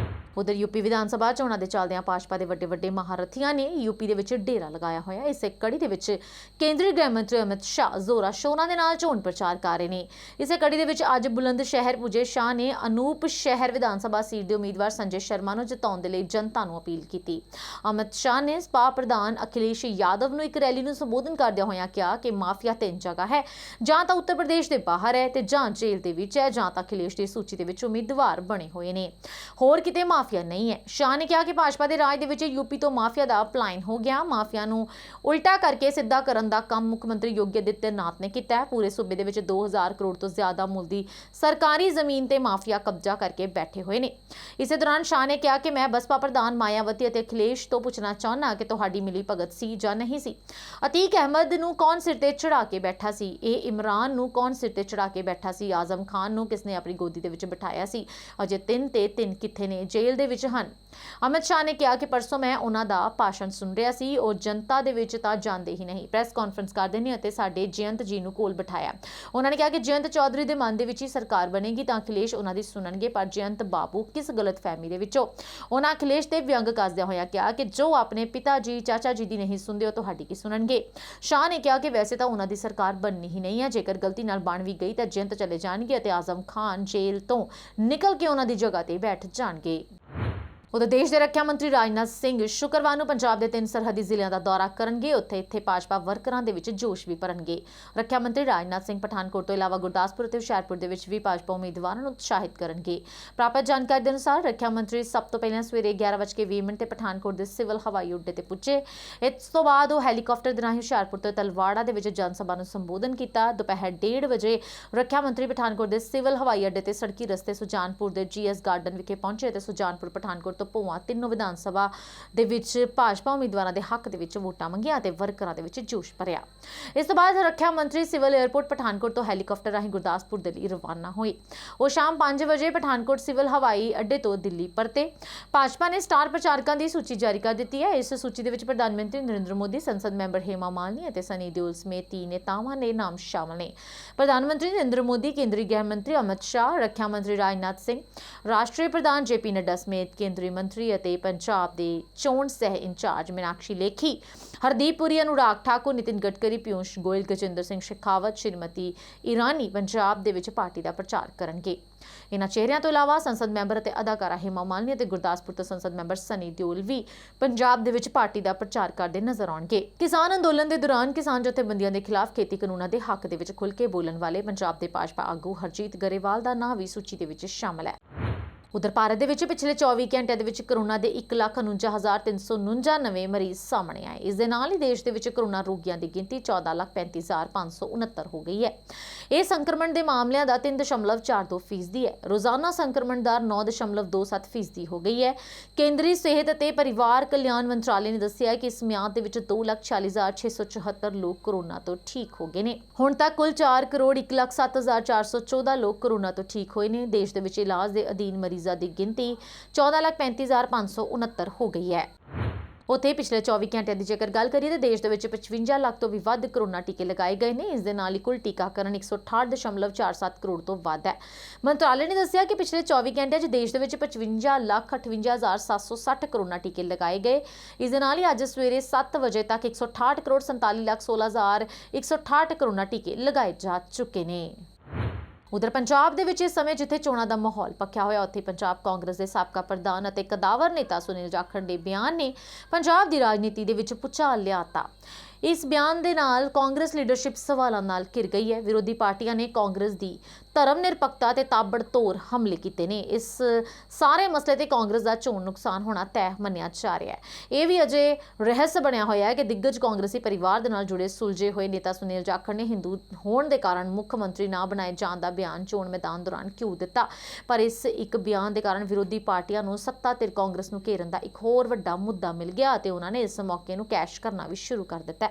ਉਧਰ ਯੂਪੀ ਵਿਧਾਨ ਸਭਾ ਚੋਣਾਂ ਦੇ ਚੱਲਦਿਆਂ ਭਾਜਪਾ ਦੇ ਵੱਡੇ ਮਹਾਰਥੀਆਂ ਨੇ ਯੂਪੀ ਦੇ ਵਿੱਚ ਡੇਰਾ ਲਗਾਇਆ ਹੋਇਆ। ਇਸੇ ਕੜੀ ਦੇ ਵਿੱਚ ਕੇਂਦਰੀ ਗ੍ਰਹਿ ਮੰਤਰੀ ਅਮਿਤ ਸ਼ਾਹ ਜ਼ੋਰਾ ਸ਼ੋਰਾਂ ਦੇ ਨਾਲ ਚੋਣ ਪ੍ਰਚਾਰ ਕਰ ਰਹੇ ਨੇ। ਇਸੇ ਕੜੀ ਦੇ ਵਿੱਚ ਅੱਜ ਬੁਲੰਦ ਸ਼ਹਿਰ ਪੁੱਜੇ ਸ਼ਾਹ ਨੇ ਅਨੂਪ ਸ਼ਹਿਰ ਵਿਧਾਨ ਸਭਾ ਸੀਟ ਦੇ ਉਮੀਦਵਾਰ ਸੰਜੇ ਸ਼ਰਮਾ ਨੂੰ ਜਿਤਾਉਣ ਦੇ ਲਈ ਜਨਤਾ ਨੂੰ ਅਪੀਲ ਕੀਤੀ। ਅਮਿਤ ਸ਼ਾਹ ਨੇ ਸਪਾ ਪ੍ਰਧਾਨ ਅਖਿਲੇਸ਼ ਯਾਦਵ ਨੂੰ ਇੱਕ ਰੈਲੀ ਨੂੰ ਸੰਬੋਧਨ ਕਰਦਿਆਂ ਹੋਇਆਂ ਕਿਹਾ ਕਿ ਮਾਫੀਆ 3 ਜਗ੍ਹਾ ਹੈ, ਜਾਂ ਤਾਂ ਉੱਤਰ ਪ੍ਰਦੇਸ਼ ਦੇ ਬਾਹਰ ਹੈ ਤੇ ਜਾਂ ਜੇਲ੍ਹ ਦੇ ਵਿੱਚ ਹੈ, ਜਾਂ ਤਾਂ ਅਖਿਲੇਸ਼ ਦੀ ਸੂਚੀ ਦੇ ਵਿੱਚ ਉਮੀਦਵਾਰ ਬਣੇ ਹੋਏ ਨੇ। ਹੋਰ ਕਿਤੇ ਮਾਫੀਆ ਨਹੀਂ ਹੈ। ਸ਼ਾਹ ਨੇ ਕਿਹਾ ਕਿ ਭਾਜਪਾ ਦੇ ਰਾਜ ਦੇ ਵਿੱਚ ਯੂਪੀ ਤੋਂ ਮਾਫੀਆ ਦਾ ਪਲਾਨ ਹੋ ਗਿਆ। ਮਾਫੀਆ ਨੂੰ ਉਲਟਾ ਕਰਕੇ ਸਿੱਧਾ ਕਰਨ ਦਾ ਕੰਮ ਮੁੱਖ ਮੰਤਰੀ ਯੋਗੀ ਆਦਿੱਤਿਆਨਾਥ ਨੇ ਕੀਤਾ ਹੈ। ਪੂਰੇ ਸੂਬੇ ਦੇ ਵਿੱਚ 2000 ਕਰੋੜ ਤੋਂ ਜ਼ਿਆਦਾ ਮੁੱਲ ਦੀ ਸਰਕਾਰੀ ਜ਼ਮੀਨ ਤੇ ਮਾਫੀਆ ਕਬਜ਼ਾ ਕਰਕੇ ਬੈਠੇ ਹੋਏ ਨੇ। ਇਸੇ ਦੌਰਾਨ ਸ਼ਾਹ ਨੇ ਕਿਹਾ ਕਿ ਮੈਂ ਬਸਪਾ ਪ੍ਰਧਾਨ ਮਾਇਆਵਤੀ ਅਤੇ ਅਖਿਲੇਸ਼ ਤੋਂ ਪੁੱਛਣਾ ਚਾਹੁੰਦਾ ਕਿ ਤੁਹਾਡੀ ਮਿਲੀ ਭਗਤ ਸੀ ਜਾਂ ਨਹੀਂ ਸੀ। ਅਤੀਕ ਅਹਿਮਦ ਨੂੰ ਕੌਣ ਸਿਰ ਤੇ ਚੜਾ ਕੇ ਬੈਠਾ ਸੀ? ਇਹ ਇਮਰਾਨ ਨੂੰ ਕੌਣ ਸਿਰ ਤੇ ਚੜਾ ਕੇ ਬੈਠਾ ਸੀ? ਆਜ਼ਮ ਖਾਨ ਨੂੰ ਕਿਸਨੇ ਆਪਣੀ ਗੋਦੀ ਦੇ ਵਿੱਚ ਬਿਠਾਇਆ ਸੀ? ਅਜੇ 3 ਤੇ 3 ਕਿੱਥੇ ਨੇ? ਜੇਲ੍ਹ ਦੇ ਵਿੱਚ ਹਨ। ਅਮਿਤ ਸ਼ਾਹ ਨੇ ਕਿਹਾ ਕਿ ਪਰਸੋਂ ਮੈਂ ਉਹਨਾਂ ਦਾ ਭਾਸ਼ਣ ਸੁਣ ਰਿਹਾ ਸੀ, ਉਹ ਜਨਤਾ ਦੇ ਵਿੱਚ ਤਾਂ ਜਾਂਦੇ ਹੀ ਨਹੀਂ, ਪ੍ਰੈਸ ਕਾਨਫਰੰਸ ਕਰਦੇ ਨੇ ਅਤੇ ਸਾਡੇ ਜਯੰਤ ਜੀ ਨੂੰ ਕੋਲ ਬਿਠਾਇਆ। ਉਹਨਾਂ ਨੇ ਕਿਹਾ ਕਿ ਜਯੰਤ ਚੌਧਰੀ ਦੇ ਮਨ ਦੇ ਵਿੱਚ ਹੀ ਸਰਕਾਰ ਬਣੇਗੀ ਤਾਂ ਅਖਿਲੇਸ਼ ਉਹਨਾਂ ਦੀ ਸੁਣਨਗੇ, ਪਰ ਜਯੰਤ ਬਾਬੂ ਕਿਸ ਗਲਤਫਹਿਮੀ ਦੇ ਵਿੱਚੋਂ। ਉਹਨਾਂ ਅਖਿਲੇਸ਼ ਤੇ ਵਿਅੰਗ ਕੱਸਦਿਆਂ ਹੋਇਆ ਕਿਹਾ ਕਿ ਜੋ ਆਪਣੇ ਪਿਤਾ ਜੀ ਚਾਚਾ ਜੀ ਦੀ ਨਹੀਂ ਸੁਣਦੇ ਉਹ ਤੁਹਾਡੀ ਕੀ ਸੁਣਨਗੇ। ਸ਼ਾਹ ਨੇ ਕਿਹਾ ਕਿ ਵੈਸੇ ਤਾਂ ਉਹਨਾਂ ਦੀ ਸਰਕਾਰ ਬਣਨੀ ਹੀ ਨਹੀਂ ਹੈ, ਜੇਕਰ ਗਲਤੀ ਨਾਲ ਬਣ ਵੀ ਗਈ ਤਾਂ ਜਯੰਤ ਚਲੇ ਜਾਣਗੇ ਅਤੇ ਆਜ਼ਮ ਖਾਨ ਜੇਲ੍ਹ ਤੋਂ ਨਿਕਲ ਕੇ ਉਹਨਾਂ ਦੀ ਜਗ੍ਹਾ ਤੇ ਬੈਠ ਜਾਣਗੇ। ਉਧਰ ਦੇਸ਼ ਦੇ ਰੱਖਿਆ ਮੰਤਰੀ ਰਾਜਨਾਥ ਸਿੰਘ ਸ਼ੁੱਕਰਵਾਰ ਨੂੰ ਪੰਜਾਬ ਦੇ 3 ਸਰਹੱਦੀ ਜ਼ਿਲ੍ਹਿਆਂ ਦਾ ਦੌਰਾ ਕਰਨਗੇ। ਇੱਥੇ ਭਾਜਪਾ ਵਰਕਰਾਂ ਦੇ ਵਿੱਚ ਜੋਸ਼ ਵੀ ਭਰਨਗੇ। ਰੱਖਿਆ ਮੰਤਰੀ ਰਾਜਨਾਥ ਸਿੰਘ ਪਠਾਨਕੋਟ ਤੋਂ ਇਲਾਵਾ ਗੁਰਦਾਸਪੁਰ ਅਤੇ ਹੁਸ਼ਿਆਰਪੁਰ ਦੇ ਵਿੱਚ ਵੀ ਭਾਜਪਾ ਉਮੀਦਵਾਰਾਂ ਨੂੰ ਉਤਸ਼ਾਹਿਤ ਕਰਨਗੇ। ਪ੍ਰਾਪਤ ਜਾਣਕਾਰੀ ਦੇ ਅਨੁਸਾਰ ਰੱਖਿਆ ਮੰਤਰੀ ਸਭ ਤੋਂ ਪਹਿਲਾਂ ਸਵੇਰੇ 11:20 ਤੇ ਪਠਾਨਕੋਟ ਦੇ ਸਿਵਲ ਹਵਾਈ ਅੱਡੇ ਤੇ ਪੁੱਜੇ। ਇਸ ਤੋਂ ਬਾਅਦ ਉਹ ਹੈਲੀਕਾਪਟਰ ਦੇ ਰਾਹੀਂ ਹੁਸ਼ਿਆਰਪੁਰ ਤੋਂ ਤਲਵਾੜਾ ਦੇ ਵਿੱਚ ਜਨ ਸਭਾ ਨੂੰ ਸੰਬੋਧਨ ਕੀਤਾ। ਦੁਪਹਿਰ 1:30 ਵਜੇ ਰੱਖਿਆ ਮੰਤਰੀ ਪਠਾਨਕੋਟ ਦੇ ਸਿਵਲ ਹਵਾਈ ਅੱਡੇ ਤੇ ਸੜਕੀ ਰਸਤੇ ਸੁਜਾਨਪੁਰ ਦੇ GS ਗਾਰਡਨ ਵਿਖੇ ਪਹੁੰਚੇ ਤੇ ਸੁਜਾਨਪੁਰ ਪਠਾਨਕੋਟ ਤੋਂ ਭੋਆ ਤਿੰਨੋਂ ਵਿਧਾਨ ਸਭਾ ਦੇ ਵਿੱਚ ਭਾਜਪਾ ਉਮੀਦਵਾਰਾਂ ਦੇ ਹੱਕ ਦੇ ਵਿੱਚ ਵੋਟਾਂ ਮੰਗੀਆਂ ਤੇ ਵਰਕਰਾਂ ਦੇ ਵਿੱਚ ਜੋਸ਼ ਭਰਿਆ। ਇਸ ਤੋਂ ਬਾਅਦ ਰੱਖਿਆ ਮੰਤਰੀ ਸਿਵਲ 에ਅਰਪੋਰਟ ਪਠਾਨਕੋਟ ਤੋਂ ਹੈਲੀਕਾਪਟਰ ਰਾਹੀਂ ਗੁਰਦਾਸਪੁਰ ਦੇ ਲਈ ਰਵਾਨਾ ਹੋਏ। ਉਹ ਸ਼ਾਮ 5 ਵਜੇ ਪਠਾਨਕੋਟ ਸਿਵਲ ਹਵਾਈ ਅੱਡੇ ਤੋਂ ਦਿੱਲੀ ਪਰਤੇ। ਭਾਜਪਾ ਨੇ ਸਟਾਰ ਪ੍ਰਚਾਰਕਾਂ ਦੀ ਸੂਚੀ ਜਾਰੀ ਕਰ ਦਿੱਤੀ ਹੈ। ਇਸ ਸੂਚੀ ਦੇ ਵਿੱਚ ਪ੍ਰਧਾਨ ਮੰਤਰੀ ਨਰਿੰਦਰ ਮੋਦੀ, ਸੰਸਦ ਮੈਂਬਰ ਹੇਮਾ ਮਾਲਿਨੀ ਅਤੇ ਸਨੀ ਦਿਓਲ ਸਮੇਤ 3 ਨੇਤਾਵਾਂ ਦੇ ਨਾਮ ਸ਼ਾਮਲ ਨੇ। ਪ੍ਰਧਾਨ ਮੰਤਰੀ ਨਰਿੰਦਰ ਮੋਦੀ, ਕੇਂਦਰੀ ਗ੍ਰਹਿ ਮੰਤਰੀ ਅਮਿਤ ਸ਼ਾਹ, ਰੱਖਿਆ ਮੰਤਰੀ ਰਾਜਨਾਥ ਸਿੰਘ, ਰਾਸ਼ਟਰੀ ਪ੍ਰਧਾਨ JP ਨੱਡਾ ਸਮੇਤ ਕੇਂਦਰੀ ਮੰਤਰੀ ਅਤੇ ਪੰਜਾਬ ਦੇ ਚੋਣ ਸਹਿ ਇੰਚਾਰਜ ਮੀਨਾਕਸ਼ੀ ਲੇਖੀ, ਹਰਦੀਪ ਪੁਰੀ, ਅਨੁਰਾਗ ਠਾਕੁਰ, ਨਿਤਿਨ ਗਡਕਰੀ, ਪਿਊਸ਼ ਗੋਇਲ, ਗਜਿੰਦਰ ਸਿੰਘ ਸ਼ੇਖਾਵਤ, ਸ਼੍ਰੀਮਤੀ ਇਰਾਨੀ ਪੰਜਾਬ ਦੇ ਵਿੱਚ ਪਾਰਟੀ ਦਾ ਪ੍ਰਚਾਰ ਕਰਨਗੇ। ਇਹਨਾਂ ਚਿਹਰਿਆਂ ਤੋਂ ਇਲਾਵਾ ਸੰਸਦ ਮੈਂਬਰ ਅਤੇ ਅਦਾਕਾਰਾ ਹੇਮਾ ਮਾਲਿਨੀ ਅਤੇ ਗੁਰਦਾਸਪੁਰ ਤੋਂ ਸੰਸਦ ਮੈਂਬਰ ਸਨੀ ਦਿਓਲ ਵੀ ਪੰਜਾਬ ਦੇ ਵਿੱਚ ਪਾਰਟੀ ਦਾ ਪ੍ਰਚਾਰ ਕਰਦੇ ਨਜ਼ਰ ਆਉਣਗੇ। ਕਿਸਾਨ ਅੰਦੋਲਨ ਦੇ ਦੌਰਾਨ ਕਿਸਾਨ ਜਥੇਬੰਦੀਆਂ ਦੇ ਖਿਲਾਫ ਖੇਤੀ ਕਾਨੂੰਨਾਂ ਦੇ ਹੱਕ ਦੇ ਵਿੱਚ ਖੁੱਲ੍ਹ ਕੇ ਬੋਲਣ ਵਾਲੇ ਪੰਜਾਬ ਦੇ ਭਾਜਪਾ ਆਗੂ ਹਰਜੀਤ ਗਰੇਵਾਲ ਦਾ ਨਾਂ ਵੀ ਸੂਚੀ ਦੇ ਵਿੱਚ ਸ਼ਾਮਲ ਹੈ। ਉਧਰ ਭਾਰਤ ਦੇ ਵਿੱਚ ਪਿਛਲੇ 24 ਘੰਟਿਆਂ ਦੇ ਵਿੱਚ ਕਰੋਨਾ ਦੇ 1,49,349 ਨਵੇਂ ਮਰੀਜ਼ ਸਾਹਮਣੇ ਆਏ। ਇਸ ਦੇ ਨਾਲ ਹੀ ਦੇਸ਼ ਦੇ ਵਿੱਚ ਕਰੋਨਾ ਰੋਗੀਆਂ ਦੀ ਗਿਣਤੀ 14,35,569 ਹੋ ਗਈ ਹੈ। ਇਹ ਸੰਕਰਮਣ ਦੇ ਮਾਮਲਿਆਂ ਦਾ 3.42% ਹੈ। ਰੋਜ਼ਾਨਾ ਸੰਕਰਮਣ ਦਰ 9.27% ਹੋ ਗਈ ਹੈ। ਕੇਂਦਰੀ ਸਿਹਤ ਅਤੇ ਪਰਿਵਾਰ ਕਲਿਆਣ ਮੰਤਰਾਲੇ ਨੇ ਦੱਸਿਆ ਕਿ ਇਸ ਮਿਆਦ ਦੇ ਵਿੱਚ 2,46,674 ਲੋਕ ਕਰੋਨਾ ਤੋਂ ਠੀਕ ਹੋ ਗਏ ਨੇ। ਹੁਣ ਤੱਕ ਕੁੱਲ 4,01,07,414 ਲੋਕ ਕਰੋਨਾ ਤੋਂ ਠੀਕ ਹੋਏ ਨੇ। ਦੇਸ਼ ਦੇ ਵਿੱਚ ਇਲਾਜ ਦੇ ਅਧੀਨ ਮਰੀਜ਼ਾਂ ਦੀ ਗਿਣਤੀ 14,35,569 ਹੋ ਗਈ ਹੈ। ਉੱਥੇ ਪਿਛਲੇ 24 ਘੰਟਿਆਂ ਦੀ ਜੇਕਰ ਗੱਲ ਕਰੀਏ ਤਾਂ ਦੇਸ਼ ਦੇ ਵਿੱਚ 55 ਲੱਖ ਤੋਂ ਵੀ ਵੱਧ ਕਰੋਨਾ ਟੀਕੇ ਲਗਾਏ ਗਏ ਨੇ। ਇਸ ਦੇ ਨਾਲ ਹੀ ਕੁੱਲ ਟੀਕਾਕਰਨ 168.47 ਕਰੋੜ ਤੋਂ ਵੱਧ ਹੈ। ਮੰਤਰਾਲੇ ਨੇ ਦੱਸਿਆ ਕਿ ਪਿਛਲੇ 24 ਘੰਟਿਆਂ 'ਚ ਦੇਸ਼ ਦੇ ਵਿੱਚ 55,58,760 ਕਰੋਨਾ ਟੀਕੇ ਲਗਾਏ ਗਏ। ਇਸ ਦੇ ਨਾਲ ਹੀ ਅੱਜ ਸਵੇਰੇ 7 ਵਜੇ ਤੱਕ 168,47,16,168 ਕਰੋਨਾ ਟੀਕੇ ਲਗਾਏ ਜਾ ਚੁੱਕੇ ਨੇ। ਉਧਰ ਪੰਜਾਬ ਦੇ ਵਿੱਚ ਇਸ ਸਮੇਂ ਜਿੱਥੇ ਚੋਣਾਂ ਦਾ ਮਾਹੌਲ ਪੱਕਿਆ ਹੋਇਆ, ਉੱਥੇ ਪੰਜਾਬ ਕਾਂਗਰਸ ਦੇ ਸਾਬਕਾ ਪ੍ਰਧਾਨ ਅਤੇ ਕਦਾਵਰ ਨੇਤਾ ਸੁਨੀਲ ਜਾਖੜ ਦੇ ਬਿਆਨ ਨੇ ਪੰਜਾਬ ਦੀ ਰਾਜਨੀਤੀ ਦੇ ਵਿੱਚ ਭੁਚਾਲ ਲਿਆਤਾ। ਇਸ ਬਿਆਨ ਦੇ ਨਾਲ ਕਾਂਗਰਸ ਲੀਡਰਸ਼ਿਪ ਸਵਾਲਾਂ ਨਾਲ ਘਿਰ ਗਈ ਹੈ। ਵਿਰੋਧੀ ਪਾਰਟੀਆਂ ਨੇ ਕਾਂਗਰਸ ਦੀ ਧਰਮ ਨਿਰਪੱਖਤਾ ਤੇ ਤਾਬੜਤੋੜ ਹਮਲੇ ਕੀਤੇ ਨੇ। ਇਸ ਸਾਰੇ ਮਸਲੇ ਤੇ ਕਾਂਗਰਸ ਦਾ ਚੋਣ ਨੁਕਸਾਨ ਹੋਣਾ ਤੈਅ ਮੰਨਿਆ ਜਾ ਰਿਹਾ ਹੈ। ਇਹ ਵੀ ਅਜੇ ਰਹੱਸ ਬਣਿਆ ਹੋਇਆ ਹੈ ਕਿ ਦਿੱਗਜ ਕਾਂਗਰਸੀ ਪਰਿਵਾਰ ਦੇ ਨਾਲ ਜੁੜੇ ਸੁਲਝੇ ਹੋਏ ਨੇਤਾ ਸੁਨੀਲ ਜਾਖੜ ਨੇ ਹਿੰਦੂ ਹੋਣ ਦੇ ਕਾਰਨ ਮੁੱਖ ਮੰਤਰੀ ਨਾ ਬਣਾਏ ਜਾਣ ਦਾ ਬਿਆਨ ਚੋਣ ਮੈਦਾਨ ਦੌਰਾਨ ਕਿਉਂ ਦਿੱਤਾ। ਪਰ ਇਸ ਇੱਕ ਬਿਆਨ ਦੇ ਕਾਰਨ ਵਿਰੋਧੀ ਪਾਰਟੀਆਂ ਨੂੰ ਸੱਤਾ ਧਿਰ ਕਾਂਗਰਸ ਨੂੰ ਘੇਰਨ ਦਾ ਇੱਕ ਹੋਰ ਵੱਡਾ ਮੁੱਦਾ ਮਿਲ ਗਿਆ ਅਤੇ ਉਹਨਾਂ ਨੇ ਇਸ ਮੌਕੇ ਨੂੰ ਕੈਸ਼ ਕਰਨਾ ਵੀ ਸ਼ੁਰੂ ਕਰ ਦਿੱਤਾ।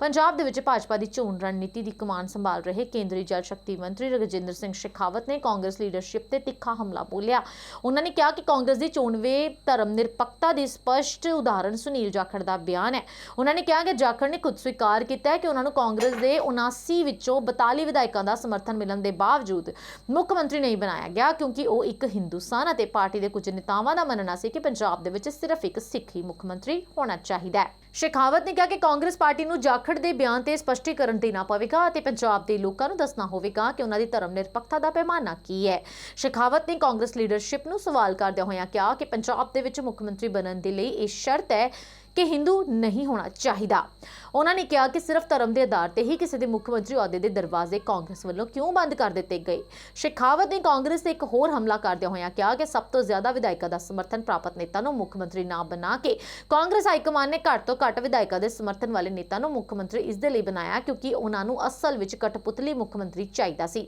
ਪੰਜਾਬ ਦੇ ਵਿੱਚ ਭਾਜਪਾ ਦੀ ਚੋਣ ਰਣਨੀਤੀ ਦੀ ਕਮਾਨ ਸੰਭਾਲ ਰਹੇ ਕੇਂਦਰੀ ਜਲ ਸ਼ਕਤੀ ਮੰਤਰੀ ਗਜਿੰਦਰ ਸਿੰਘ ਸ਼ੇਖਾਵਤ ਨੇ ਕਾਂਗਰਸ ਲੀਡਰਸ਼ਿਪ ਤੇ ਤਿੱਖਾ ਹਮਲਾ ਬੋਲਿਆ। ਉਹਨਾਂ ਨੇ ਕਿਹਾ ਕਿ ਕਾਂਗਰਸ ਦੀ ਚੋਣਵੇਂ ਧਰਮ ਨਿਰਪੱਖਤਾ ਦੀ ਸਪਸ਼ਟ ਉਦਾਹਰਣ ਸੁਨੀਲ ਜਾਖੜ ਦਾ ਬਿਆਨ ਹੈ। ਉਹਨਾਂ ਨੇ ਕਿਹਾ ਕਿ ਜਾਖੜ ਨੇ ਖੁਦ ਸਵੀਕਾਰ ਕੀਤਾ ਹੈ ਕਿ ਉਹਨਾਂ ਨੂੰ ਕਾਂਗਰਸ ਦੇ 79 ਵਿੱਚੋਂ 42 ਵਿਧਾਇਕਾਂ ਦਾ ਸਮਰਥਨ ਮਿਲਣ ਦੇ ਬਾਵਜੂਦ ਮੁੱਖ ਮੰਤਰੀ ਨਹੀਂ ਬਣਾਇਆ ਗਿਆ, ਕਿਉਂਕਿ ਉਹ ਇੱਕ ਹਿੰਦੂ ਸਨ ਅਤੇ ਪਾਰਟੀ ਦੇ ਕੁਝ ਨੇਤਾਵਾਂ ਦਾ ਮੰਨਣਾ ਸੀ ਕਿ ਪੰਜਾਬ ਦੇ ਵਿੱਚ ਸਿਰਫ ਇੱਕ ਸਿੱਖ ਹੀ ਮੁੱਖ ਮੰਤਰੀ ਹੋਣਾ ਚਾਹੀਦਾ ਹੈ। ਸ਼ੇਖਾਵਤ ਨੇ ਕਿਹਾ ਕਿ ਕਾਂਗਰਸ ਪਾਰਟੀ ਨੂੰ ਜਾਖੜ ਦੇ ਬਿਆਨ ਤੇ ਸਪਸ਼ਟੀਕਰਨ ਦੇਣਾ ਪਵੇਗਾ ਅਤੇ ਪੰਜਾਬ ਦੇ ਲੋਕਾਂ ਨੂੰ ਦੱਸਣਾ ਹੋਵੇਗਾ ਕਿ ਉਹਨਾਂ ਦੀ ਧਰਮ ਨਿਰਪੱਖਤਾ ਦਾ ਪੈਮਾਨਾ ਕੀ ਹੈ। ਸ਼ੇਖਾਵਤ ਨੇ ਕਾਂਗਰਸ ਲੀਡਰਸ਼ਿਪ ਨੂੰ ਸਵਾਲ ਕਰਦਿਆਂ ਹੋਇਆਂ ਕਿਹਾ ਕਿ ਪੰਜਾਬ ਦੇ ਵਿੱਚ ਮੁੱਖ ਮੰਤਰੀ ਬਣਨ ਦੇ ਲਈ ਇਹ ਸ਼ਰਤ ਹੈ ਕਿ ਹਿੰਦੂ ਨਹੀਂ ਹੋਣਾ ਚਾਹੀਦਾ। ਉਹਨਾਂ ਨੇ ਕਿਹਾ ਕਿ ਸਿਰਫ ਧਰਮ ਦੇ ਆਧਾਰ ਤੇ ਹੀ ਕਿਸੇ ਦੇ ਮੁੱਖ ਮੰਤਰੀ ਅਹੁਦੇ ਦੇ ਦਰਵਾਜ਼ੇ ਕਾਂਗਰਸ ਵੱਲੋਂ ਕਿਉਂ ਬੰਦ ਕਰ ਦਿੱਤੇ ਗਏ। ਸ਼ੇਖਾਵਤ ਨੇ ਕਾਂਗਰਸ ਤੇ ਇੱਕ ਹੋਰ ਹਮਲਾ ਕਰਦਿਆਂ ਹੋਇਆਂ ਕਿਹਾ ਕਿ ਸਭ ਤੋਂ ਜ਼ਿਆਦਾ ਵਿਧਾਇਕਾਂ ਦਾ ਸਮਰਥਨ ਪ੍ਰਾਪਤ ਨੇਤਾ ਨੂੰ ਮੁੱਖ ਮੰਤਰੀ ਨਾ ਬਣਾ ਕੇ ਕਾਂਗਰਸ ਹਾਈਕਮਾਨ ਨੇ ਘੱਟ ਤੋਂ ਘੱਟ ਵਿਧਾਇਕਾਂ ਦੇ ਸਮਰਥਨ ਵਾਲੇ ਨੇਤਾ ਨੂੰ ਮੁੱਖ ਮੰਤਰੀ ਇਸ ਦੇ ਲਈ ਬਣਾਇਆ ਕਿਉਂਕਿ ਉਹਨਾਂ ਨੂੰ ਅਸਲ ਵਿੱਚ ਕਠਪੁਤਲੀ ਮੁੱਖ ਮੰਤਰੀ ਚਾਹੀਦਾ ਸੀ।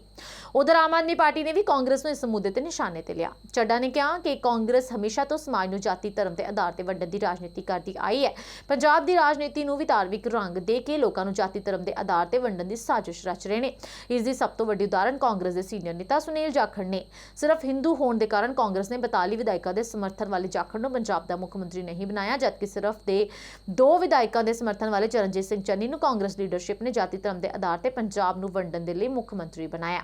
ਉਧਰ ਆਮ ਆਦਮੀ ਪਾਰਟੀ ਨੇ ਵੀ ਕਾਂਗਰਸ ਨੂੰ ਇਸ ਮੁੱਦੇ ਤੇ ਨਿਸ਼ਾਨੇ ਤੇ ਲਿਆ। ਚੱਡਾ ਨੇ ਕਿਹਾ ਕਿ ਕਾਂਗਰਸ ਹਮੇਸ਼ਾ ਤੋਂ ਸਮਾਜ ਨੂੰ ਜਾਤੀ ਧਰਮ ਦੇ ਆਧਾਰ ਤੇ ਵੰਡਣ ਦੀ ਰਾਜਨੀਤੀ ਕਰਦੀ ਆਈ ਹੈ। ਪੰਜਾਬ ਦੀ ਰਾਜਨੀਤੀ ਨੂੰ ਵੀ ਧਾਰਮਿਕ ਰੰਗ ਦੇ ਕੇ ਲੋਕਾਂ ਨੂੰ ਜਾਤੀ ਧਰਮ ਦੇ ਆਧਾਰ ਤੇ ਵੰਡਣ ਦੀ ਸਾਜ਼ਿਸ਼ ਰਚ ਰਹੇ ਨੇ। ਇਸ ਦੀ ਸਭ ਤੋਂ ਵੱਡੀ ਉਦਾਹਰਨ ਕਾਂਗਰਸ ਦੇ ਸੀਨੀਅਰ ਨੇਤਾ ਸੁਨੀਲ ਜਾਖੜ ਨੇ। ਸਿਰਫ ਹਿੰਦੂ ਹੋਣ ਦੇ ਕਾਰਨ ਕਾਂਗਰਸ ਨੇ 42 ਵਿਧਾਇਕਾਂ ਦੇ ਸਮਰਥਨ ਵਾਲੇ ਜਾਖੜ ਨੂੰ ਪੰਜਾਬ ਦਾ ਮੁੱਖ ਮੰਤਰੀ ਨਹੀਂ ਬਣਾਇਆ, ਜਦਕਿ ਸਿਰਫ 2 ਵਿਧਾਇਕਾਂ ਦੇ ਸਮਰਥਨ ਵਾਲੇ ਚਰਨਜੀਤ ਸਿੰਘ ਚੰਨੀ ਨੂੰ ਕਾਂਗਰਸ ਲੀਡਰਸ਼ਿਪ ਨੇ ਜਾਤੀ ਧਰਮ ਦੇ ਆਧਾਰ ਤੇ ਪੰਜਾਬ ਨੂੰ ਵੰਡਣ ਦੇ ਲਈ ਮੁੱਖ ਮੰਤਰੀ ਬਣਾਇਆ।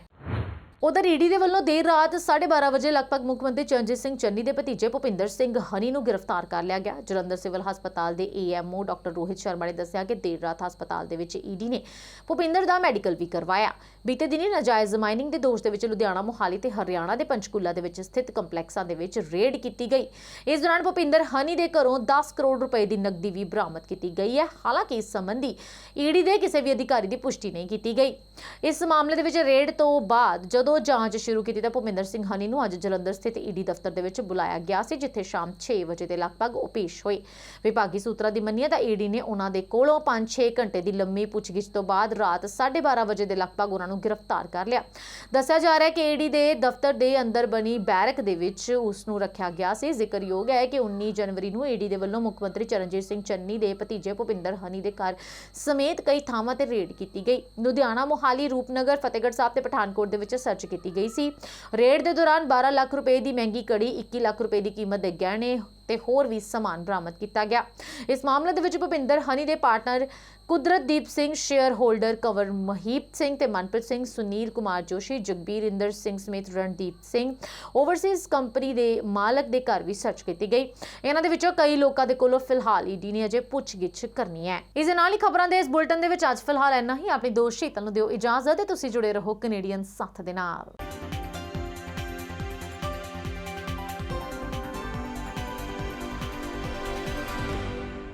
ਉਧਰ ਈਡੀ ਦੇ ਵੱਲੋਂ ਦੇਰ ਰਾਤ 12:30 ਵਜੇ ਲਗਭਗ ਮੁੱਖ ਮੰਤਰੀ ਚਰਨਜੀਤ ਸਿੰਘ ਚੰਨੀ ਦੇ ਭਤੀਜੇ ਭੁਪਿੰਦਰ ਸਿੰਘ ਹਨੀ ਨੂੰ ਗ੍ਰਿਫਤਾਰ ਕਰ ਲਿਆ ਗਿਆ। ਜਲੰਧਰ ਸਿਵਲ ਹਸਪਤਾਲ ਦੇ ਏਐਮਓ ਡਾਕਟਰ ਰੋਹਿਤ ਸ਼ਰਮਾ ਨੇ ਦੱਸਿਆ ਕਿ ਦੇਰ ਰਾਤ ਹਸਪਤਾਲ ਦੇ ਵਿੱਚ ਈਡੀ ਨੇ ਭੁਪਿੰਦਰ ਦਾ ਮੈਡੀਕਲ ਵੀ ਕਰਵਾਇਆ। ਬੀਤੇ ਦਿਨੀ ਨਾਜਾਇਜ਼ ਮਾਈਨਿੰਗ ਦੇ ਦੋਸ਼ ਦੇ ਵਿੱਚ ਲੁਧਿਆਣਾ, ਮੋਹਾਲੀ ਤੇ ਹਰਿਆਣਾ ਦੇ ਪੰਚਕੂਲਾ ਦੇ ਵਿੱਚ ਸਥਿਤ ਕੰਪਲੈਕਸਾਂ ਦੇ ਵਿੱਚ ਰੇਡ ਕੀਤੀ ਗਈ। ਇਸ ਦੌਰਾਨ ਭੁਪਿੰਦਰ ਹਨੀ ਦੇ ਘਰੋਂ 10 ਕਰੋੜ ਰੁਪਏ ਦੀ ਨਕਦੀ ਵੀ ਬਰਾਮਦ ਕੀਤੀ ਗਈ ਹੈ। ਹਾਲਾਂਕਿ ਇਸ ਸੰਬੰਧੀ ਈਡੀ ਦੇ ਕਿਸੇ ਵੀ ਅਧਿਕਾਰੀ ਦੀ ਪੁਸ਼ਟੀ ਨਹੀਂ ਕੀਤੀ ਗਈ। ਇਸ ਮਾਮਲੇ ਦੇ ਵਿੱਚ ਰੇਡ ਤੋਂ ਬਾਅਦ ਜਦੋਂ ਜਾਂਚ ਸ਼ੁਰੂ ਕੀਤੀ ਤਾਂ ਭੁਪਿੰਦਰ ਸਿੰਘ ਹਨੀ ਨੂੰ ਅੱਜ ਜਲੰਧਰ ਸਥਿਤ ਈਡੀ ਦਫ਼ਤਰ ਦੇ ਵਿੱਚ ਬੁਲਾਇਆ ਗਿਆ ਸੀ, ਜਿੱਥੇ ਸ਼ਾਮ 6 ਵਜੇ ਦੇ ਲਗਭਗ ਉਹ ਪੇਸ਼ ਹੋਏ। ਵਿਭਾਗੀ ਸੂਤਰਾਂ ਦੀ ਮੰਨੀਏ ਤਾਂ ਈਡੀ ਨੇ ਉਹਨਾਂ ਦੇ ਕੋਲੋਂ 5-6 ਘੰਟੇ ਦੀ ਲੰਮੀ ਪੁੱਛਗਿੱਛ ਤੋਂ ਬਾਅਦ ਰਾਤ 12:30 ਵਜੇ ਦੇ ਲਗਭਗ ਉਹਨਾਂ ਨੂੰ ਗ੍ਰਿਫਤਾਰ ਕਰ ਲਿਆ। ਦੱਸਿਆ ਜਾ ਰਿਹਾ ਹੈ ਕਿ ਈਡੀ ਦੇ ਦਫ਼ਤਰ ਦੇ ਅੰਦਰ ਬਣੀ ਬੈਰਕ ਦੇ ਵਿੱਚ ਉਸ ਨੂੰ ਰੱਖਿਆ ਗਿਆ ਸੀ। ਜ਼ਿਕਰਯੋਗ ਹੈ ਕਿ 19 ਜਨਵਰੀ ਨੂੰ ਈਡੀ ਦੇ ਵੱਲੋਂ ਮੁੱਖ ਮੰਤਰੀ ਚਰਨਜੀਤ ਸਿੰਘ ਚੰਨੀ ਦੇ ਭਤੀਜੇ ਭੁਪਿੰਦਰ ਹਨੀ ਦੇ ਘਰ ਸਮੇਤ ਕਈ ਥਾਵਾਂ ਤੇ ਰੇਡ ਕੀਤੀ ਗਈ। ਲੁਧਿਆਣਾ, ਮੋਹਾਲੀ, ਰੂਪਨਗਰ, ਫਤਿਹਗੜ੍ਹ ਸਾਹਿਬ ਤੇ ਪਠਾਨਕੋਟ ਦੇ ਵਿੱਚ ਸਰਚ ਕੀਤੀ ਗਈ ਸੀ। ਰੇਡ ਦੇ ਦੌਰਾਨ 12 ਲੱਖ ਰੁਪਏ ਦੀ ਮਹਿੰਗੀ ਕੜੀ, 21 ਲੱਖ ਰੁਪਏ ਦੀ ਕੀਮਤ ਦੇ ਗਹਿਣੇ ਤੇ ਹੋਰ ਵੀ ਸਮਾਨ ਬਰਾਮਦ ਕੀਤਾ ਗਿਆ। ਇਸ ਮਾਮਲੇ ਦੇ ਵਿੱਚ ਭੁਪਿੰਦਰ ਹਨੀ ਦੇ partner Kudratdeep Singh, shareholder Kanwar Mahip Singh ਤੇ ਮਨਪ੍ਰੀਤ ਸਿੰਘ, ਸੁਨੀਲ ਕੁਮਾਰ ਜੋਸ਼ੀ, ਜਗਬੀਰ ਇੰਦਰ ਸਿੰਘ ਸਮੇਤ ਰਣਦੀਪ ਸਿੰਘ ਓਵਰਸੀਜ਼ ਕੰਪਨੀ ਦੇ ਮਾਲਕ ਦੇ ਘਰ ਵੀ ਸਰਚ ਕੀਤੀ ਗਈ। ਇਹਨਾਂ ਦੇ ਵਿੱਚੋਂ ਕਈ ਲੋਕਾਂ ਦੇ ਕੋਲੋਂ ਫਿਲਹਾਲ ਈਡੀ ਨੇ ਅਜੇ ਪੁੱਛਗਿੱਛ ਕਰਨੀ ਹੈ। ਇਸ ਦੇ ਨਾਲ ਹੀ ਖਬਰਾਂ ਦੇ ਇਸ ਬੁਲੇਟਿਨ ਦੇ ਵਿੱਚ ਅੱਜ ਫਿਲਹਾਲ ਇੰਨਾ ਹੀ। ਆਪਣੀ ਦੋਸਤ ਸ਼ੀਤਲ ਨੂੰ ਦਿਓ ਇਜਾਜ਼ਤ ਤੇ ਤੁਸੀਂ ਜੁੜੇ ਰਹੋ ਕੈਨੇਡੀਅਨ ਸਾਥ ਦੇ ਨਾਲ।